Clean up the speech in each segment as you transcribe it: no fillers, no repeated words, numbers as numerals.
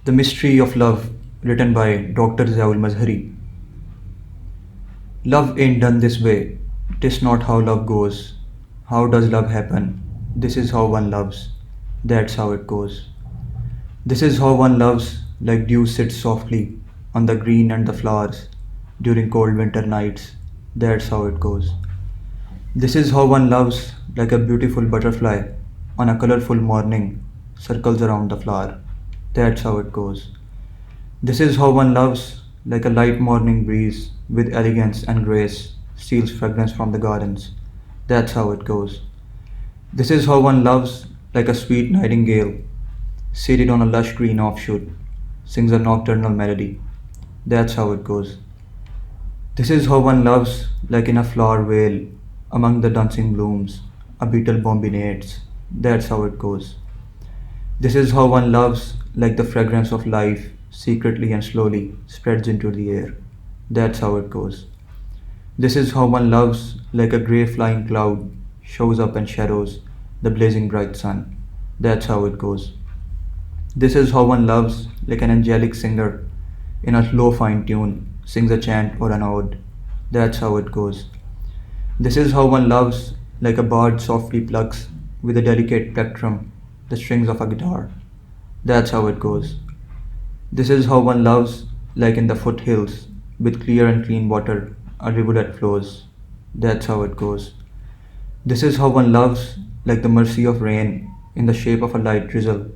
The Mystery of Love, written by Dr. Mazhry. Love ain't done this way, 'tis not how love goes. How does love happen? This is how one loves, that's how it goes. This is how one loves, like dew sits softly on the green and the flowers during cold winter nights, that's how it goes. This is how one loves, like a beautiful butterfly on a colorful morning circles around the flower, that's how it goes. This is how one loves, like a light morning breeze with elegance and grace steals fragrance from the gardens, that's how it goes. This is how one loves, like a sweet nightingale seated on a lush green offshoot sings a nocturnal melody, that's how it goes. This is how one loves, like in a flower vale among the dancing blooms a beetle bombinates, that's how it goes. This is how one loves, like the fragrance of life secretly and slowly spreads into the air, that's how it goes. This is how one loves, like a grey flying cloud shows up and shadows the blazing bright sun, that's how it goes. This is how one loves, like an angelic singer in a low fine tune sings a chant or an ode, that's how it goes. This is how one loves, like a bard softly plucks with a delicate plectrum the strings of a guitar, that's how it goes. This is how one loves, like in the foothills with clear and clean water a rivulet flows, that's how it goes. This is how one loves, like the mercy of rain in the shape of a light drizzle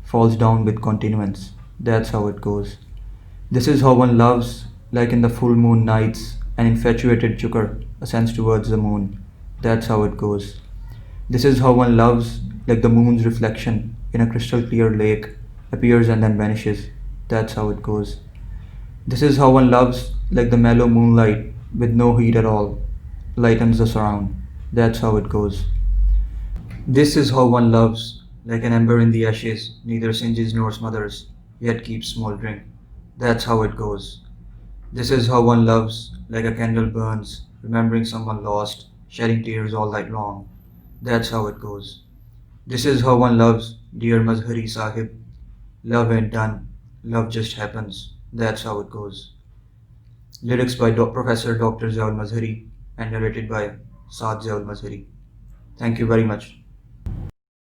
falls down with continuance, that's how it goes. This is how one loves, like in the full moon nights an infatuated chukar ascends towards the moon, that's how it goes. This is how one loves, like the moon's reflection in a crystal clear lake appears and then vanishes, that's how it goes. This is how one loves, like the mellow moonlight with no heat at all lightens the surround, that's how it goes. This is how one loves, like an ember in the ashes neither singes nor smothers, yet keeps smouldering, that's how it goes. This is how one loves, like a candle burns, remembering someone lost, shedding tears all night long, that's how it goes. This is how one loves, dear Mazhri Sahib. Love ain't done, love just happens, that's how it goes. Lyrics by Professor Dr. Mazhry and narrated by Saad Mazhry. Thank you very much.